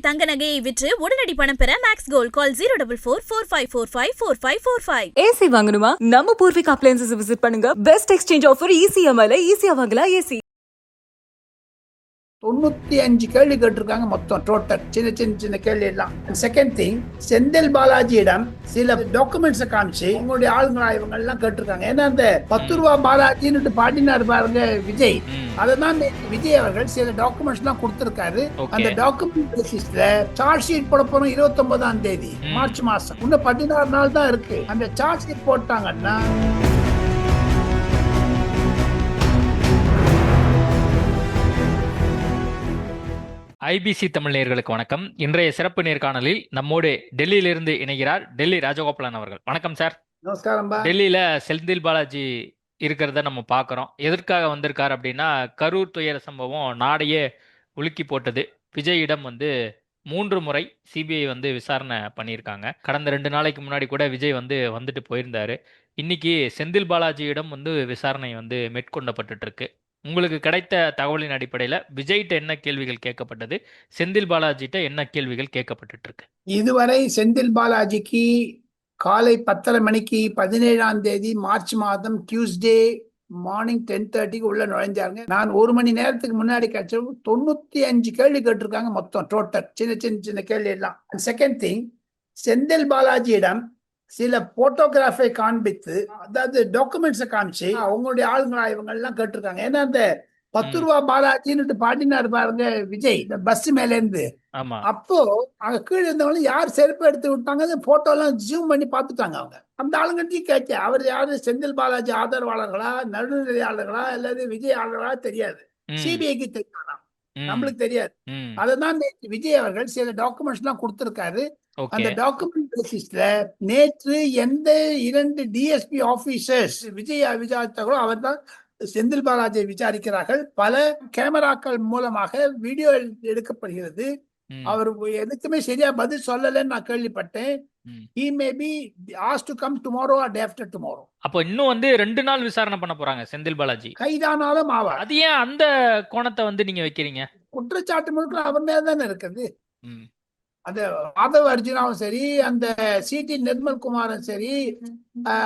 தங்க நகையை விற்று உடனடி பணம் பெற மேக்ஸ் கோல்ட் கால் 04445454545. ஏசி வாங்கணுமா? நம்ம பூர்விகா அப்ளையன்சஸ் விசிட் பண்ணுங்க. பெஸ்ட் எக்ஸ்சேஞ்ச் ஆஃபர் ECMIல ஈஸியா வாங்கலாம் ஏசி. 95 கேள்வி கேட்டிருக்காங்க மொத்தம் டோட்டல். சின்ன சின்ன சின்ன கேள்வி எல்லாம். செகண்ட் திங், செந்தில் பாலாஜியிடம் சில டாக்குமெண்ட்ஸை காமிச்சு உங்களுடைய ஆளுங்களா இவங்க எல்லாம் கேட்டிருக்காங்க. ஏன்னா அந்த 10 ரூபா பாலாஜின்னு பாடினார் பாருங்க விஜய், அததான் விஜய் அவர்கள் சில டாக்குமெண்ட்ஸ் எல்லாம் கொடுத்திருக்காரு. அந்த டாக்குமெண்ட் பேசிஸ்ல சார்ஜ் ஷீட் போட போறோம் 29ஆம் தேதி மார்ச் மாசம். இன்னும் 16 நாள் தான் இருக்கு. அந்த சார்ஜ் ஷீட் போட்டாங்கன்னா ஐபிசி தமிழ் நேயர்களுக்கு வணக்கம். இன்றைய சிறப்பு நேர்காணலில் நம்மோடு டெல்லியிலிருந்து இணைகிறார் டெல்லி ராஜகோபாலன் அவர்கள். வணக்கம் சார். நமஸ்காரம். டெல்லியில செந்தில் பாலாஜி இருக்கிறத நம்ம பார்க்குறோம். எதற்காக வந்திருக்கார் அப்படின்னா, கரூர் துயர சம்பவம் நாடையே உலுக்கி போட்டது. விஜயிடம் 3 முறை சிபிஐ விசாரணை பண்ணியிருக்காங்க. கடந்த 2 நாளைக்கு முன்னாடி கூட விஜய் வந்துட்டு போயிருந்தாரு. இன்னைக்கு செந்தில் பாலாஜியிடம் விசாரணை மேற்கொள்ளப்பட்டு இருக்கு. உங்களுக்கு கிடைத்த தகவலின் அடிப்படையில் விஜய்கிட்ட என்ன கேள்விகள் கேட்கப்பட்டது, செந்தில் பாலாஜிட்ட என்ன கேள்விகள் கேட்கப்பட்டு இருக்கு? இதுவரை செந்தில் பாலாஜிக்கு காலை 10:30 மணிக்கு 17ஆம் தேதி மார்ச் மாதம் டியூஸ்டே மார்னிங் 10:30 உள்ள நுழைஞ்சாங்க. நான் 1 மணி நேரத்துக்கு முன்னாடி கிடைச்ச 95 கேள்வி கேட்டிருக்காங்க மொத்தம் டோட்டல். சின்ன சின்ன சின்ன கேள்வி எல்லாம். செகண்ட் திங், செந்தில் பாலாஜியிடம் சில போட்டோகிராஃபை காண்பித்து, அதாவது டாக்குமெண்ட்ஸை காமிச்சு அவங்களுடைய ஆளுங்களா இவங்க எல்லாம் கேட்டிருக்காங்க. ஏன்னா அந்த 10 ரூபா பாலாஜின்னு பாடினார் பாருங்க விஜய், இந்த பஸ் மேல இருந்து. அப்போ அங்க கீழே இருந்தவங்க யார் செருப்பு எடுத்து விட்டாங்க, போட்டோ எல்லாம் ஜூம் பண்ணி பார்த்துட்டாங்க. அவங்க அந்த ஆளுங்கட்டையும் கேட்க, அவர் யாரு செந்தில் பாலாஜி ஆதரவாளர்களா, நடுநிலையாளர்களா அல்லது விஜய் ஆளர்களா தெரியாது. சிபிஐக்கு தெரியும், நம்மளுக்கு தெரியாது. அததான் விஜய் அவர்கள் சில டாக்குமெண்ட்ஸ் எல்லாம் கொடுத்திருக்காரு. அந்த டாக்குமெண்ட் பேசிஸ்ல நேற்று எந்த 2 டிஎஸ்பி ஆபீசர்ஸ் விஜய் விசாரித்தார்களோ அவர் தான் செந்தில் பாலாஜியை விசாரிக்கிறார்கள். பல கேமராக்கள் மூலமாக வீடியோ எடுக்கப்படுகிறது. அவர் எதுக்குமே சரியா பதில் சொல்லலன்னு நான் கேள்விப்பட்டேன். He may be asked to come tomorrow or day after tomorrow. அப்போ இன்னும் 2 நாள் விசாரணை பண்ண போறாங்க செந்தில் பாலாஜி. கைதானாலும் ஆவார். அது ஏன் அந்த கோணத்தை நீங்க வைக்கிறீங்க? குற்றச்சாட்டு முழுக்க அவர் மேல தானே இருக்குது. அந்த மாதவ அர்ஜுனாவும் சரி, அந்த சிடி நிர்மல் குமாரும் சரி,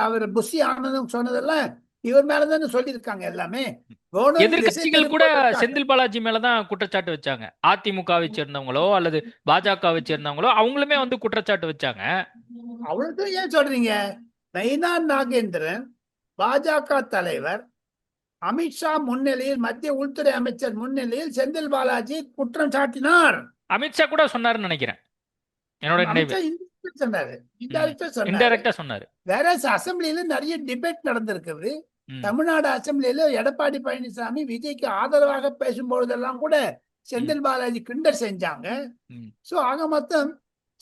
அவர் புஷி ஆனந்தும் சொன்னதெல்லாம் இவர் மேலதானே சொல்லியிருக்காங்க எல்லாமே. எதிர்கட்சிகள் கூட செந்தில் பாலாஜி மேலதான் குற்றச்சாட்டு வச்சாங்க. அதிமுகவை சேர்ந்தவங்களோ அல்லது பாஜகவை சேர்ந்தவங்களோ அவங்களுமே குற்றச்சாட்டு வச்சாங்க. அவ்வளவு ஏன் சொல்றீங்க? நயினா நாகேந்திரன் பாஜக தலைவர் அமித்ஷா முன்னிலையில், மத்திய உள்துறை அமைச்சர் முன்னிலையில் செந்தில் பாலாஜி குற்றம் சாட்டினார். அமித்ஷா கூட சொன்னாருன்னு நினைக்கிறேன். என்னோட சொன்னாரு. வேற அசம்பிளியில நிறைய டிபேட் நடந்திருக்குது. தமிழ்நாடு அசம்பிளியில எடப்பாடி பழனிசாமி விஜய்க்கு ஆதரவாக பேசும்பொழுதெல்லாம் கூட செந்தில் பாலாஜி கிண்டர் செஞ்சாங்க. சோ ஆக மொத்தம்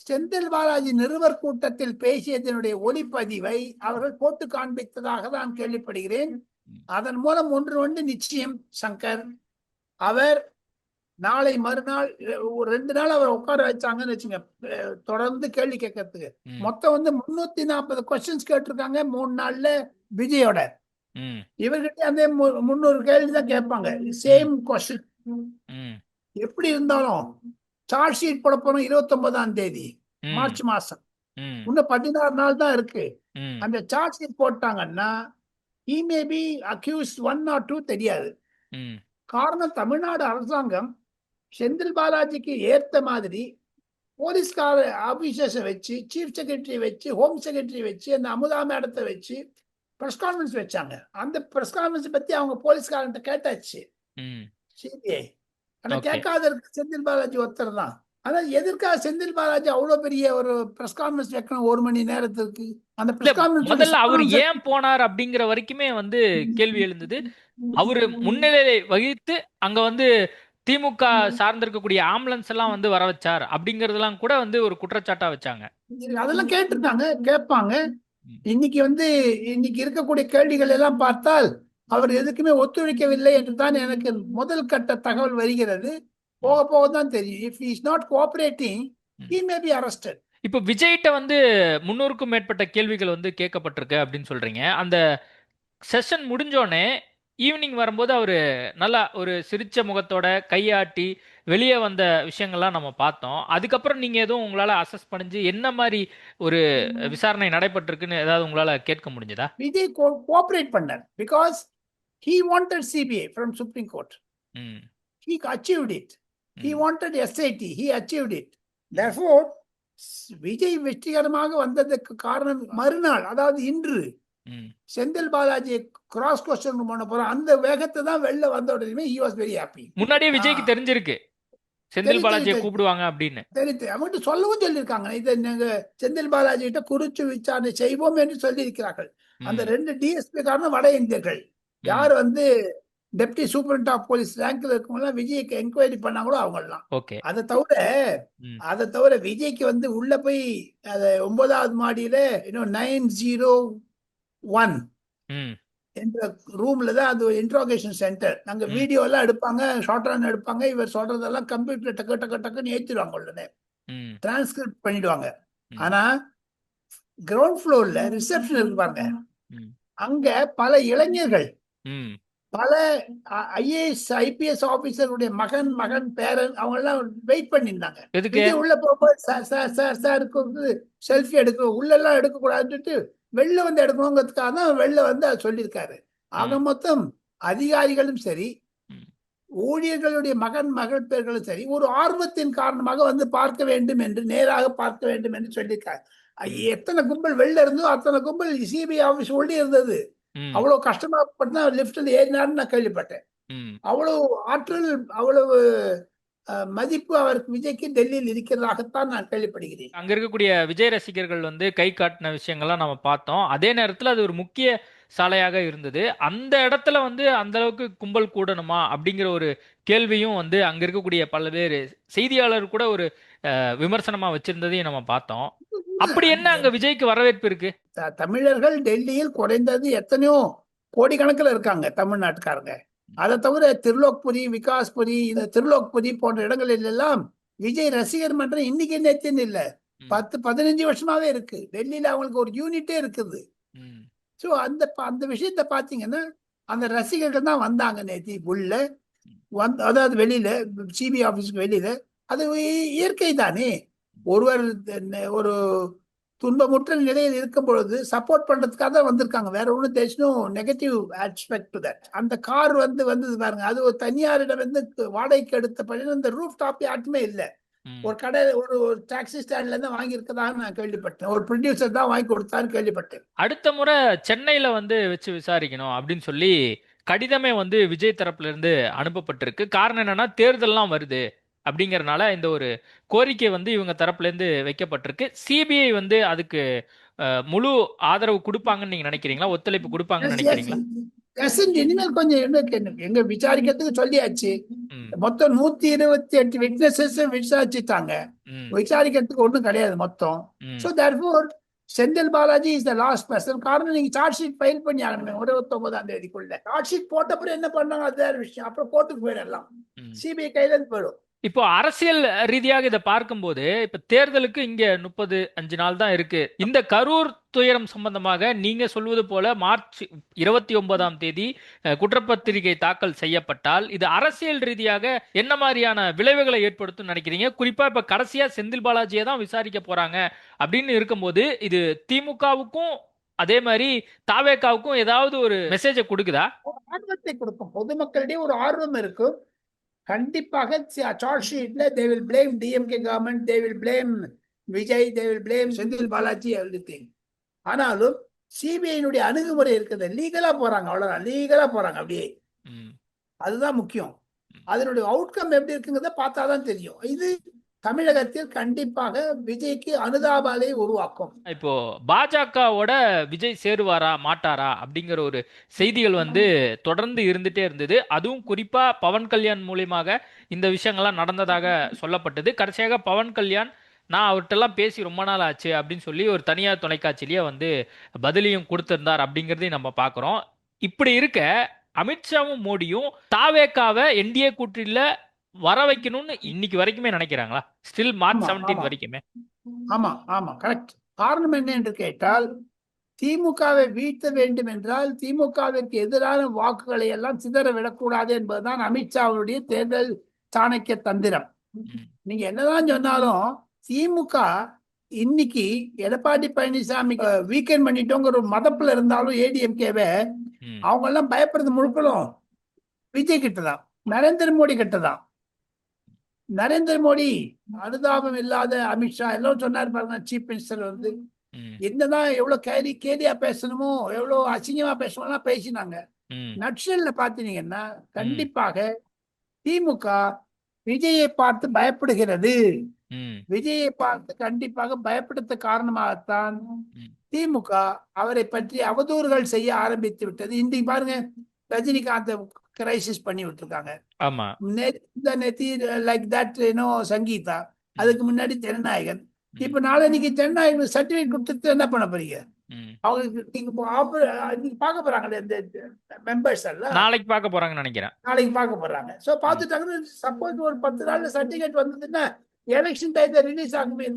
செந்தில் பாலாஜி நிருபர் கூட்டத்தில் பேசியதனுடைய ஒலிப்பதிவை அவர்கள் போட்டு காண்பித்ததாக தான் கேள்விப்படுகிறேன். அதன் மூலம் ஒன்று நிச்சயம் சங்கர், அவர் நாளை மறுநாள் 2 நாள் அவர் உட்கார வச்சாங்கன்னு வச்சுங்க, தொடர்ந்து கேள்வி கேட்கறதுக்கு. மொத்தம் 340 கொஸ்டின்ஸ் கேட்டிருக்காங்க 3 நாள்ல விஜயோட. இவர்கிட்ட அந்த 300 கேள்வி தான் கேட்பாங்க, சேம் கொஸ்டின். எப்படி இருந்தாலும் சார்ஜ் ஷீட் போட போறோம் 29ஆம் தேதி மார்ச் மாசம். இன்னும் 16 நாள் தான் இருக்கு. அந்த சார்ஜ் ஷீட் போட்டாங்கன்னா he may be accused 1 or 2 தெரியாது. காரணம், தமிழ்நாடு அரசாங்கம் செந்தில் பாலாஜிக்கு ஏற்ற மாதிரி போலீஸ்கார ஆபீசர்ஸை வச்சு, சீஃப் செக்ரட்டரி வச்சு, ஹோம் செக்ரட்டரி வச்சு, அந்த அமுதா மேடத்தை வச்சு பிரஸ் கான்ஃபரன்ஸ் வச்சாங்க. அந்த பிரஸ் கான்ஃபரன்ஸ் பத்தி அவங்க போலீஸ்காரன்ட்ட கேட்டாச்சு சிபிஐ. ஆனா கேட்காத இருக்கு செந்தில் பாலாஜி ஒருத்தர் தான். ஆனா எதற்காக செந்தில் பாலாஜி அவ்வளவு பெரிய ஒரு பிரஸ் கான்ஃபரன்ஸ் வைக்கணும் 1 மணி நேரத்துக்கு? அந்த பிரஸ் கான்ஃபரன்ஸ் முதல்ல அவர் ஏன் போனார் அப்படிங்கிற வரைக்குமே கேள்வி எழுந்தது. அவரு முன்னிலை வகித்து அங்க திமுக சார்ந்திருக்கக்கூடிய ஆம்புலன்ஸ் எல்லாம் வர வச்சார் அப்படிங்கறதெல்லாம் கூட ஒரு குற்றச்சாட்டா வச்சாங்க. அதெல்லாம் கேட்டிருக்காங்க, கேட்பாங்க. இன்னைக்கு இருக்கக்கூடிய கேள்விகள் எல்லாம் பார்த்தால் அவர் எதுக்குமே ஒத்துழைக்கவில்லை என்று தான் எனக்கு முதல் கட்ட தகவல் வருகிறது. போக போக தான் தெரியும். If he is not cooperating, he may be arrested. இப்போ விஜய்கிட்ட 300க்கும் மேற்பட்ட கேள்விகள் கேட்கப்பட்டிருக்கு அப்படின்னு சொல்றீங்க. அந்த செஷன் முடிஞ்சோடனே ஈவினிங் வரும்போது அவரு நல்லா ஒரு சிரிச்ச முகத்தோட கையாட்டி வெளியே வந்த விஷயங்கள்லாம் நம்ம பார்த்தோம். அதுக்கப்புறம் நீங்க எதுவும் உங்களால அசஸ் பண்ணிச்சு என்ன மாதிரி ஒரு விசாரணை நடைபெற்றிருக்குன்னு ஏதாவது உங்களால கேட்க முடிஞ்சதா? விஜய் கோஆபரேட் பண்ணார் because he wanted CBI from Supreme Court. ம் He achieved it. He ம் wanted SIT. He achieved it. Therefore, Vijay வெற்றிகரமாக வந்ததுக்கு காரணம் மறுநாள், அதாவது இன்று ம் செந்தில் பாலாஜி கிராஸ் கொஸ்டின் பண்ண போறோம். அந்த வேகத்தை தான் வெளில வந்த உடனே he was very happy. முன்னாடியே விஜய்க்கு தெரிஞ்சிருக்கு செந்தில் பாலாஜியை கூப்பிடுவாங்க அப்படின்னு. தெரிவித்து அவங்ககிட்ட சொல்லவும் சொல்லியிருக்காங்க, இதை நாங்க செந்தில் பாலாஜி கிட்ட குறிச்சு விசாரணை செய்வோம் என்று சொல்லியிருக்கிறார்கள். அந்த 2 டிஎஸ்பி காரணம் வட இந்தியர்கள். யார் வந்து டெப்டி சூப்பரண்ட் ஆஃப் போலீஸ் ரேங்க்ல இருக்கவங்க விஜய்க்கு என்கொயரி பண்ணாங்களோ அவங்கெல்லாம். ஓகே. அதை தவிர விஜய்க்கு வந்து உள்ள போய் அதை 9வது மாடியில இன்னும் 901 ம் என்ற ரூம்ல தான் அது இன்ட்ரோகேஷன் சென்டர். நாங்க வீடியோ எல்லாம் எடுப்பாங்க, ஷார்ட் ரன் எடுப்பாங்க. இவர் சொல்றதெல்லாம் கம்ப்யூட்டர் டக்கு டக்கு டக்குன்னு ஏற்றிடுவாங்க, உடனே ம் டிரான்ஸ்கிரிப்ட் பண்ணிடுவாங்க. ம். ஆனா கிரவுண்ட் ஃப்ளோர்ல ரிசப்ஷன் இருக்கு பாருங்க, ம் அங்க பல இளைஞர்கள், ம் பல ஐஏஎஸ் ஐபிஎஸ் ஆபீசருடைய மகன் பேரன் அவங்க எல்லாம் வெயிட் பண்ணியிருந்தாங்க. எதுக்கு? விஜய் உள்ள போகும்போது சாருக்கு வந்து செல்ஃபி எடுக்கணும், உள்ள எல்லாம் எடுக்க கூடாதுன்ட்டு வெளில வந்து எடுக்கணுங்கிறதுக்காக தான் வெளில வந்து அதை சொல்லியிருக்காரு. ஆக மொத்தம் அதிகாரிகளும் சரி, ம். ஊழியர்களுடைய மகள் பேர்களும் சரி, ஒரு ஆர்வத்தின் காரணமாக வந்து பார்க்க வேண்டும் என்று, நேராக பார்க்க வேண்டும் என்று சொல்லியிருக்காரு. எத்தனை கும்பல் வெளில இருந்தோ அத்தனை கும்பல் சிபிஐ ஆபீஸ் உள்ளே இருந்தது. ம் அவ்வளவு கஷ்டமா லிப்ட்ல ஏறினார்னு நான் கேள்விப்பட்டேன். ம் அவ்வளவு ஆற்றல், அவ்வளவு மதிப்பு அவருக்கு விஜய்க்கு டெல்லியில் இருக்கிறதாகத்தான் நான் கேள்விப்படுகிறேன். அங்க இருக்கக்கூடிய விஜய் ரசிகர்கள் வந்து கை காட்டின விஷயங்கள்லாம் நம்ம பார்த்தோம். அதே நேரத்துல அது ஒரு முக்கிய சாலையாக இருந்தது. அந்த இடத்துல வந்து அந்த அளவுக்கு கும்பல் கூடணுமா அப்படிங்கிற ஒரு கேள்வியும் வந்து அங்க இருக்கக்கூடிய பல்வேறு செய்தியாளர் கூட ஒரு விமர்சனமா வச்சிருந்ததையும் நம்ம பார்த்தோம். அப்படி என்ன அங்க விஜய்க்கு வரவேற்பு இருக்கு? தமிழர்கள் டெல்லியில் குறைந்தது எத்தனையோ கோடிக்கணக்கில் இருக்காங்க தமிழ்நாட்டுக்காரங்க. அதை தவிர திருலோக்புரி, விகாஸ்புரி, இந்த திருலோக்புரி போன்ற இடங்களில் எல்லாம் விஜய் ரசிகர் மன்றம் இன்னைக்கு நேத்தின்னு இல்ல, 10-15 வருஷமாவே இருக்கு. டெல்லியில அவங்களுக்கு ஒரு யூனிட்டே இருக்குது. ஸோ அந்த விஷயத்த பாத்தீங்கன்னா அந்த ரசிகர்கள் தான் வந்தாங்க நேத்தி உள்ள, அதாவது வெளியில சிபிஐ ஆபீஸ்க்கு வெளியில. அது இயற்கை தானே. ஒருவர் ஒரு துன்பமுற்ற நிலையில் இருக்கும் பொழுது சப்போர்ட் பண்றதுக்காக தான் வந்திருக்காங்க. வேற ஒன்றும் there's no negative aspect to that. அந்த கார் வந்தது பாருங்க, அது ஒரு தனியாரிடம் வந்து வாடகைக்கு எடுத்த படி அந்த ரூஃப் டாப் யாருமே இல்லை. ஒரு கடை, ஒரு டாக்ஸி ஸ்டாண்ட்ல இருந்து வாங்கியிருக்கதாக நான் கேள்விப்பட்டேன். ஒரு ப்ரொடியூசர் தான் வாங்கி கொடுத்தான்னு கேள்விப்பட்டேன். அடுத்த முறை சென்னையில வந்து வச்சு விசாரிக்கணும் அப்படின்னு சொல்லி கடிதமே வந்து விஜய் தரப்புல இருந்து அனுப்பப்பட்டிருக்கு. காரணம் என்னன்னா தேர்தல்லாம் வருது அப்படிங்கறனால இந்த ஒரு கோரிக்கை வந்து இவங்க தரப்புல இருந்து வைக்கப்பட்டிருக்கு. சிபிஐ வந்து அதுக்கு முழு ஆதரவு கொடுப்பாங்கன்னு நீங்க நினைக்கிறீங்களா? ஒத்துழைப்பு கொடுப்பாங்கன்னு நினைக்கிறீங்களா? இனிமேல் கொஞ்சம் எங்க விசாரிக்கிறதுக்கு சொல்லியாச்சு. மொத்தம் 128 விட்னஸஸ் விசாரிச்சுட்டாங்க. விசாரிக்கிறதுக்கு ஒண்ணும் கிடையாது மொத்தம். So therefore Senthil Balaji is the last person. காரணம், நீங்க சார்ஜ் ஷீட் ஃபைல் பண்ணி ஆகணும் 29ஆம் தேதிக்குள்ள. சார்ஜ் ஷீட் போட்ட அப்புறம் என்ன பண்ணாங்க அது வேற விஷயம். அப்புறம் கோர்ட்டுக்கு போயிடலாம், சிபிஐ கையில இருந்து போயிடும். இப்போ அரசியல் ரீதியாக இதை பார்க்கும்போது இப்ப தேர்தலுக்கு இங்க 35 நாள் தான் இருக்கு. இந்த கரூர் துயரம் சம்பந்தமாக நீங்க சொல்வது போல மார்ச் 29ஆம் தேதி குற்றப்பத்திரிகை தாக்கல் செய்யப்பட்டால் இது அரசியல் ரீதியாக என்ன மாதிரியான விளைவுகளை ஏற்படுத்தும் நினைக்கிறீங்க? குறிப்பா இப்ப கடைசியா செந்தில் பாலாஜியை தான் விசாரிக்க போறாங்க அப்படின்னு இருக்கும்போது இது திமுகவுக்கும் அதே மாதிரி தாவேகாவுக்கும் ஏதாவது ஒரு மெசேஜை கொடுக்குதா? ஆர்வத்தை கொடுக்கும். பொதுமக்களிடையே ஒரு ஆர்வம் இருக்கும். கண்டிப்பாக சார்ஜ் ஷீட்ல they will blame DMK government, they will blame Vijay, they will blame Senthil Balaji, everything. ஆனாலும் சிபிஐனுடைய அணுகுமுறை இருக்குது, லீகலா போறாங்க, அவ்வளவுதான். லீகலா போறாங்க அப்படியே. அதுதான் முக்கியம். அதனுடைய அவுட்கம் எப்படி இருக்குங்கிறத பார்த்தாதான் தெரியும். இது தமிழகத்தில் கண்டிப்பாக விஜய்க்கு அனுதாபாலை உருவாக்கும். இப்போ பாஜகவோட விஜய் சேருவாரா மாட்டாரா அப்படிங்கிற ஒரு செய்திகள் வந்து தொடர்ந்து இருந்துட்டே இருந்தது. அதுவும் குறிப்பா பவன் கல்யாண் மூலியமாக இந்த விஷயங்கள்லாம் நடந்ததாக சொல்லப்பட்டது. கடைசியாக பவன் கல்யாண் நான் அவர்கிட்டலாம் பேசி ரொம்ப நாள் ஆச்சு அப்படின்னு சொல்லி ஒரு தனியார் தொலைக்காட்சியிலேயே வந்து பதிலையும் கொடுத்திருந்தார் அப்படிங்கிறதையும் நம்ம பார்க்குறோம். இப்படி இருக்க அமித்ஷாவும் மோடியும் தாவேகாவை என்டிஏ கூட்டணியில வர வைக்கணும்னு இன்னைக்கு வரைக்குமே நினைக்கிறாங்களா? ஸ்டில் மார்ச் 17 வரைக்குமே. ஆமா ஆமா கரெக்ட். காரணம் என்ன என்று கேட்டால், திமுகவை வீழ்த்த வேண்டும் என்றால் திமுகவிற்கு எதிரான வாக்குகளை எல்லாம் சிதற விடக்கூடாது என்பதுதான் அமித்ஷாவுடைய தேர்தல் சாணக்கிய தந்திரம். ம், நீங்க என்னதான் சொன்னாலும் திமுக இன்னைக்கு எடப்பாடி பழனிசாமி வீக்கெண்ட் பண்ணிட்டோங்கிற ஒரு மதப்புல இருந்தாலும் ஏடிஎம்கேவை ம், அவங்க எல்லாம் பயப்படுறது முழுக்கலும் விஜய் கிட்டதான், நரேந்திர மோடி கிட்டதான். நரேந்திர மோடி அனுதாபம் இல்லாத அமித்ஷா எல்லாம் சொன்னாரு பாருங்க, சீஃப் மினிஸ்டர் வந்து ம், என்னதான் எவ்வளவு கேலியா பேசணுமோ எவ்வளவு அசிங்கமா பேசணும்னா பேசினாங்க. ம், நட்சல்ல பாத்தீங்கன்னா கண்டிப்பாக திமுக விஜயை பார்த்து பயப்படுகிறது. ம், விஜயை பார்த்து கண்டிப்பாக பயப்படுத்த காரணமாகத்தான் ம். திமுக அவரை பற்றி அவதூறுகள் செய்ய ஆரம்பித்து விட்டது. இன்றைக்கு பாருங்க, ரஜினிகாந்த் கிரைசிஸ் பண்ணி விட்டுருக்காங்க. ஆமா. நெத்தி லைக் தட் சங்கீதா, அதுக்கு முன்னாடி ஜனநாயகன். இப்ப நாளைக்கு ஜனநாயகன் சர்டிபிகேட் கொடுத்துட்டு என்ன பண்ண போறீங்க? ம். அவங்களுக்கு நீங்க பார்க்க போறாங்களே இந்த மெம்பர்ஸ் எல்லாம் நாளைக்கு பார்க்க போறாங்கன்னு நினைக்கிறேன். நாளைக்கு பார்க்க போறாங்க. சோ பார்த்துட்டாங்கன்னா சப்போஸ் ஒரு 10 நாள்ல சர்டிபிகேட் வந்ததுன்னா எலெக்ஷன் டைத்துல ரிலீஸ் ஆகுமே.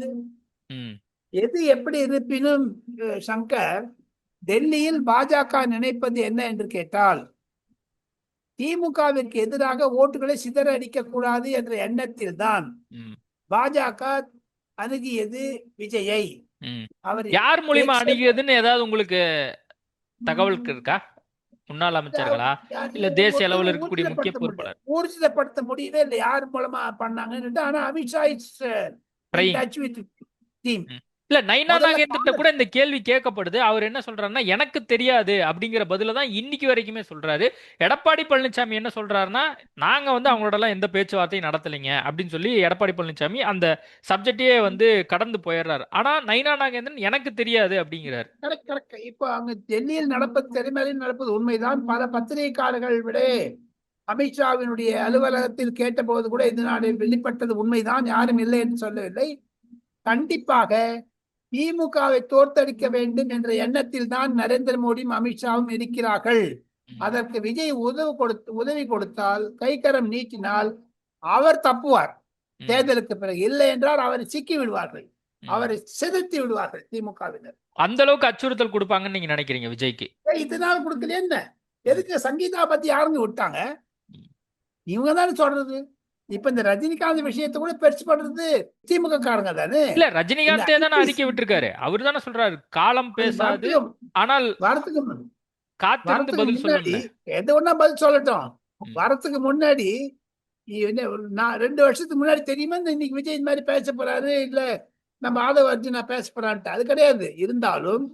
ம், எது எப்படி இருப்பினும் சங்கர், டெல்லியில் பாஜக நினைப்பது என்ன என்று கேட்டால், திமுகவிற்கு எதிராக ஓட்டுகளை சிதறடிக்க கூடாது என்ற எண்ணத்தில் தான் ம், பாஜக அணுகியது விஜயை. ம். அவர் யார் மூலியமா அணுகியதுன்னு ஏதாவது உங்களுக்கு தகவல் இருக்கா? முன்னாள் அமைச்சர்களா இல்ல தேசிய அளவில் இருக்கக்கூடிய முக்கிய பொறுப்பாளர்? ஊர்ஜிதப்படுத்த முடியவே இல்லை யார் மூலமா பண்ணாங்கன்னு. ஆனா Amit Shah is Trying. Touch with team. இல்ல நைனா முதல்ல நாகேந்திரட்ட கூட இந்த கேள்வி கேட்கப்படுது. அவர் என்ன சொல்றாருன்னா எனக்கு தெரியாது அப்படிங்கிற பதில தான் இன்னைக்கு வரைக்குமே சொல்றாரு. எடப்பாடி பழனிசாமி என்ன சொல்றாருன்னா நாங்க வந்து அவங்களோட எல்லாம் எந்த பேச்சுவார்த்தையும் நடத்தலைங்க அப்படின்னு சொல்லி எடப்பாடி பழனிசாமி அந்த சப்ஜெக்டையே வந்து கடந்து போயிடுறாரு. ஆனா நைனா நாகேந்திரன் எனக்கு தெரியாது அப்படிங்கிறாரு. கரெக்ட். இப்போ அங்க டெல்லியில் நடப்பது, தெருமேலில் நடப்பது உண்மைதான். பல பத்திரிகையாளர்கள் விட அமித்ஷாவினுடைய அலுவலகத்தில் கேட்டபோது கூட இதனாலே வெளிப்பட்டது உண்மைதான், யாரும் இல்லை என்று சொல்லவில்லை. கண்டிப்பாக திமுகவை தோற்கடிக்க வேண்டும் என்ற எண்ணத்தில் தான் நரேந்திர மோடியும் அமித்ஷாவும் இருக்கிறார்கள். அதற்கு விஜய் உதவி கொடுத்தால், கைக்கரம் நீட்டினால் அவர் தப்புவார் தேர்தலுக்கு பிறகு. இல்லை என்றால் அவரை சிக்கி விடுவார்கள், அவரை சிதைத்து விடுவார்கள் திமுகவினர். அந்த அளவுக்கு அச்சுறுத்தல் கொடுப்பாங்கன்னு நீங்க நினைக்கிறீங்க விஜய்க்கு? இதனால் கொடுக்கல என்ன, எதுக்கு சங்கீதா பத்தி யாருங்க விட்டாங்க? இவங்க தானே சொல்றது. இப்ப இந்த ரஜினிகாந்த் விஷயத்தை கூட பெருசு பண்றது திமுக காரங்க தானே. இல்ல ரஜினிகாந்தே தானே அறிக்கை விட்டுருக்காரு. அவரு தானே சொல்றாரு காலம் பேசாது, ஆனால் வரத்துக்கு காத்திருந்து பதில் சொல்லணும். எது ஒண்ணா பதில் சொல்லட்டும். வரத்துக்கு முன்னாடி 2 வருஷத்துக்கு முன்னாடி தெரியுமா இன்னைக்கு விஜய் இந்த மாதிரி பேச போறாரு, இல்ல நம்ம ஆதவ அர்ஜுனா பேச போறான்ட்டு? அது கிடையாது. இருந்தாலும்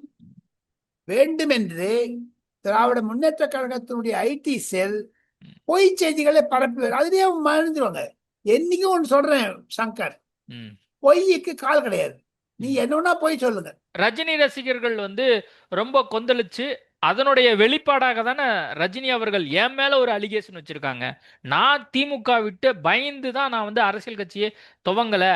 வேண்டுமென்று திராவிட முன்னேற்ற கழகத்தினுடைய ஐடி செல் பொய் செய்திகளை பரப்பி அதுலயே மறந்துடுவாங்க. என்னைக்கும் ஒண்ணு சொல்றேன் சங்கர், பொய்க்கு கால் கிடையாது. நீ என்னன்னா பொய் சொல்லுங்க. ரஜினி ரசிகர்கள் வந்து ரொம்ப கொந்தளிச்சு அதனுடைய வெளிப்பாடாக தானே ரஜினி அவர்கள் என் மேல ஒரு அலிகேஷன் வச்சிருக்காங்க. நான் திமுக விட்டு பயந்து தான் நான் வந்து அரசியல் கட்சியே துவங்கல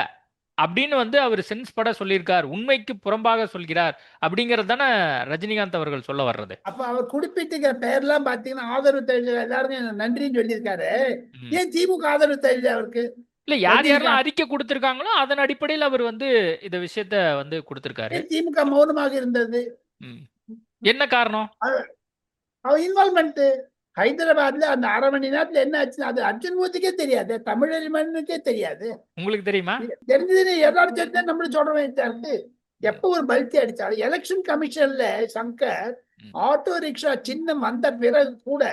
அப்படின்னு வந்து அவர் சென்ஸ் பட சொல்லியிருக்கார். உண்மைக்கு புறம்பாக சொல்கிறார் அப்படிங்கறது தானே ரஜினிகாந்த் அவர்கள் சொல்ல வர்றது. அப்ப அவர் குறிப்பிட்ட பேர்லாம் பாத்தீங்கன்னா ஆதரவு தெரிஞ்ச எல்லாரும் நன்றின்னு சொல்லியிருக்காரு. ஏன் திமுக ஆதரவு தெரிஞ்ச அவருக்கு? இல்ல யாரெல்லாம் அறிக்கை கொடுத்திருக்காங்களோ அதன் அடிப்படையில் அவர் வந்து இந்த விஷயத்த வந்து கொடுத்திருக்காரு. திமுக மௌனமாக இருந்தது என்ன காரணம்? அவர் இன்வால்மெண்ட். ஹைதராபாத்ல அந்த 1/2 மணி நேரத்துல என்ன ஆச்சு அது அர்ஜுன் மூர்த்திக்கே தெரியாது, தமிழறிமனுக்கே தெரியாது. உங்களுக்கு தெரியுமா? தெரிஞ்சது எல்லாரும் தெரிஞ்சா நம்மளும் சொல்ற வேண்டியதா இருக்கு. எப்ப ஒரு பல்த்தி அடிச்சாலும் எலெக்ஷன் கமிஷன்ல சங்கர் ஆட்டோ ரிக்ஷா சின்னம் வந்த பிறகு கூட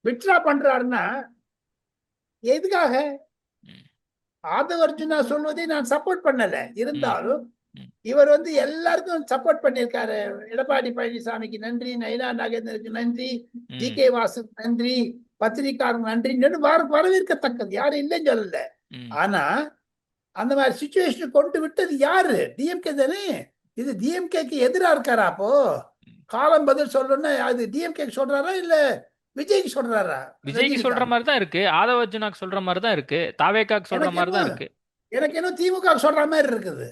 வித்ரா பண்றாருன்னா எதுக்காக? ஆதவ அர்ஜுனா சொல்வதை நான் சப்போர்ட் பண்ணல, இருந்தாலும் இவர் வந்து எல்லாருக்கும் சப்போர்ட் பண்ணியிருக்காரு. எடப்பாடி பழனிசாமிக்கு நன்றி, நயினா நாகேந்திரனுக்கு நன்றி, ஜி.கே. வாசுக்கு நன்றி, பத்திரிகாருக்கு நன்றி, வரவேற்கத்தக்கது, யாரும் இல்லைன்னு சொல்லல. ஆனா அந்த மாதிரி சிச்சுவேஷன் கொண்டு விட்டது யாரு? டிஎம்கே தானே. இது டிஎம்கேக்கு எதிரா இருக்காரா? அப்போ காலம் பதில் சொல்லணும்னா அது டிஎம்கே சொல்றாரா இல்ல விஜய்க்கு சொல்றாரா? விஜய்க்கு சொல்ற மாதிரி தான் இருக்கு, ஆதவ அர்ஜுனாக்கு சொல்ற மாதிரி தான் இருக்கு, தாவேக்காக்கு சொல்ற மாதிரி தான் இருக்கு. எனக்கு என்ன திமுக சொல்ற மாதிரி இருக்குது.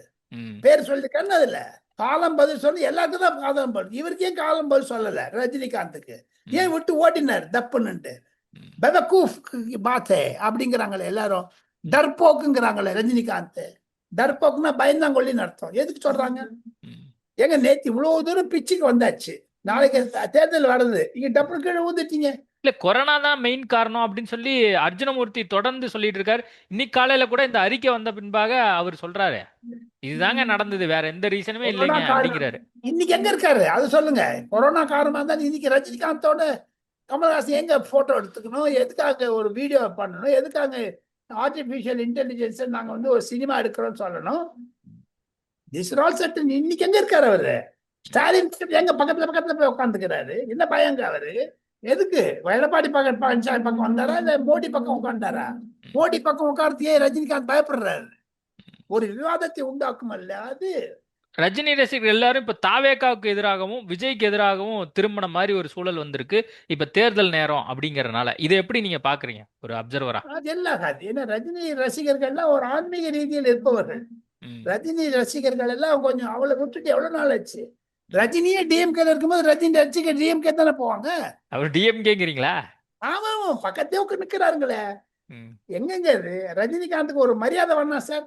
பேர் சொல்லிருக்கான்னு அதுல காலம் பதில் சொல்லி எல்லாத்துக்கும் தான் காலம் பதில். இவருக்கு ஏன் காலம் பதில் சொல்லல? ரஜினிகாந்துக்கு ஏன் விட்டு ஓட்டினார் தப்புன்னுட்டு? பாத்தே அப்படிங்கிறாங்களே எல்லாரும், டர்போக்குங்கிறாங்களே ரஜினிகாந்த். டர்போக்குன்னா பயந்தாங்கொல்லின்னு அர்த்தம். எதுக்கு சொல்றாங்க? ஏங்க நேத்து இவ்வளவு தூரம் பிச்சுக்கு வந்தாச்சு, நாளைக்கு தேர்தல் வருது, இங்க டப்புனு கீழே ஊந்துட்டீங்க. இல்ல கொரோனா தான் மெயின் காரணம் அப்படின்னு சொல்லி அர்ஜுனமூர்த்தி தொடர்ந்து சொல்லிட்டு இருக்காரு. இன்னைக்கு காலையில கூட இந்த அறிக்கை வந்த பின்பாக அவர் சொல்றாரு, இதுதாங்க நடந்தது, வேற எந்த ரீசனுமே கொரோனா இல்லைங்க காரணம் அப்படிங்கிறாரு. இன்னைக்கு எங்க இருக்காரு அது சொல்லுங்க. கொரோனா காரணமா இருந்தாலும் இன்னைக்கு ரஜினிகாந்தோட கமல்ஹாசன் எங்க போட்டோ எடுத்துக்கணும், எதுக்காக ஒரு வீடியோ பண்ணணும், எதுக்காக ஆர்டிபிஷியல் இன்டெலிஜென்ஸ் நாங்க வந்து ஒரு சினிமா எடுக்கிறோம்னு சொல்லணும். திஸ் ஆல் செட்டில் இன்னைக்கு எங்க இருக்காரு அவரு? ஸ்டாலின் எங்க பக்கத்துல போய் உட்காந்துக்கிறாரு. என்ன பயங்க அவரு? எதுக்கு எடப்பாடி பழனிசாமி பக்கம் வந்தாரா இல்ல மோடி பக்கம் உட்காந்தாரா? மோடி பக்கம் உட்கார்றதுக்கே ரஜினிகாந்த் பயப்படுறாரு. ஒரு விவாதத்தை உண்டாக்கும் அல்ல அது. ரஜினி ரசிகர்கள் எல்லாரும் இப்ப தாவேகாவுக்கு எதிராகவும் விஜய்க்கு எதிராகவும் திரும்பின மாதிரி ஒரு சூழல் வந்திருக்கு இப்ப தேர்தல் நேரம் அப்படிங்கறதுனால. இதை எப்படி நீங்க பாக்குறீங்க ஒரு அப்சர்வரா? அது எல்லாம் ஏன்னா ரஜினி ரசிகர்கள்லாம் ஒரு ஆன்மீக ரீதியில் இருப்பவர்கள். ரஜினி ரசிகர்கள் எல்லாம் கொஞ்சம் அவளை விட்டுட்டு எவ்வளவு நாள் ஆச்சு? ரஜினியே டிஎம்கே இருக்கும்போது ரஜினி ரசிகர் டிஎம்கே தானே போவாங்க. அவர் டிஎம்கேங்கிறீங்களா? ஆமா பக்கத்தே நிக்கிறாருங்களே. எங்கெங்க இது? ரஜினிகாந்துக்கு ஒரு மரியாதை வேணாம் சார்.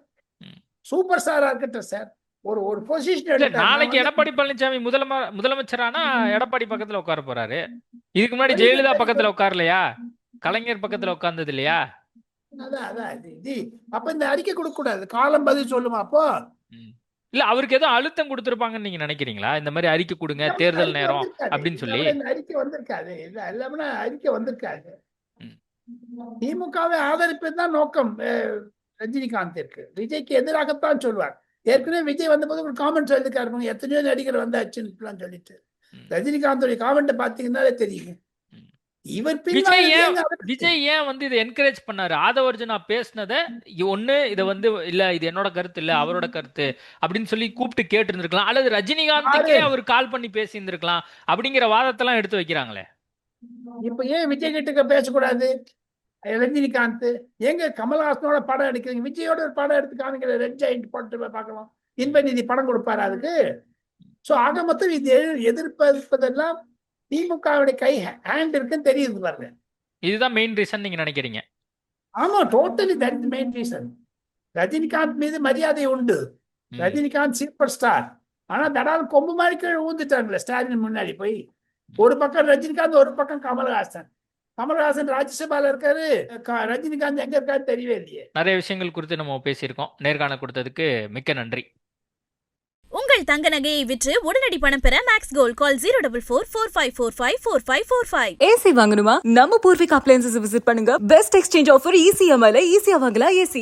சூப்பர் ஸ்டாரா இருக்கட்டும் சார். ஒரு ஒரு பொசிஷன் நாளைக்கு எடப்பாடி பழனிசாமி முதலமைச்சரானா எடப்பாடி பக்கத்துல உட்கார போறாரு. இதுக்கு முன்னாடி ஜெயலலிதா பக்கத்துல உட்காரலையா? கலைஞர் பக்கத்துல உட்கார்ந்தது இல்லையா? அப்ப இந்த அறிக்கை கொடுக்க கூடாது, காலம் பதில் சொல்லுமா அப்போ? இல்ல அவருக்கு ஏதோ அழுத்தம் கொடுத்திருப்பாங்கன்னு நீங்க நினைக்கிறீங்களா? இந்த மாதிரி அறிக்கை கொடுங்க தேர்தல் நேரம் அப்படின்னு சொல்லி. அறிக்கை வந்திருக்காது. இல்ல எல்லாமே அறிக்கை வந்திருக்காது. திமுகவை ஆதரிப்பதுதான் நோக்கம் ரஜினிகாந்திற்கு. விஜய்க்கு எதிராகத்தான் சொல்வார். ஏற்கனவே விஜய் வந்த போது ஒரு காமெண்ட் சொல்லிருக்காரு, எத்தனையோ நடிகர் வந்தாச்சுன்னு சொல்லிட்டு. ரஜினிகாந்தோடைய காமெண்ட் பாத்தீங்கன்னாலே தெரியும். இவர் விஜய் ஏன் வந்து இதை என்கரேஜ் பண்ணாரு? ஆதவர்ஜுனா பேசினத ஒண்ணு இதை வந்து இல்ல இது என்னோட கருத்து இல்ல அவரோட கருத்து அப்படின்னு சொல்லி கூப்பிட்டு கேட்டு இருந்திருக்கலாம், அல்லது ரஜினிகாந்துக்கே அவர் கால் பண்ணி பேசி இருந்திருக்கலாம் அப்படிங்கிற வாதத்தெல்லாம் எடுத்து வைக்கிறாங்களே. இப்ப ஏன் விஜய் கிட்ட பேசக்கூடாது? ரஜினிகாந்த் எங்க கமல்ஹாசனோட படம் எடுக்கிறீங்க, விஜயோட ஒரு படம் எடுத்து காமிக்கிற ரெட் ஜெயண்ட் போட்டு பார்க்கலாம். இன்ப நிதி படம் கொடுப்பாரு அதுக்கு. சோ ஆக மொத்தம் இது எதிர்ப்பதெல்லாம் திமுகவுடைய கை ஹேண்ட் இருக்குன்னு தெரியுது பாருங்க. இதுதான் மெயின் ரீசன் நீங்க நினைக்கிறீங்க? ஆமா totally that main reason. Rajinikanth மீது மரியாதை உண்டு. Rajinikanth super star. ஆனா தடால் கொம்பு மாதிரி கீழே ஊந்துட்டாங்களே ஸ்டாலின் முன்னாடி போய். ஒரு பக்கம் ரஜினிகாந்த், ஒரு பக்கம் கமல்ஹாசன். கமல்ஹாசன் ராஜ்யசபால இருக்காரு, ரஜினிகாந்த் எங்க இருக்காரு தெரியவே இல்லையே. நிறைய விஷயங்கள் குறித்து நம்ம பேசியிருக்கோம். நேர்காணல் கொடுத்ததுக்கு மிக்க நன்றி. உங்கள் தங்க நகையை விற்று உடனடி பணம் பெற மேக்ஸ் கோல்ட் கால் 04445454545. ஏசி வாங்கணுமா? நம்ம பூர்விகா அப்ளையன்சஸ் விசிட் பண்ணுங்க. பெஸ்ட் எக்ஸ்சேஞ்ச் ஆஃபர் ECMI ல ஈஸியா வாங்கலாம் ஏசி.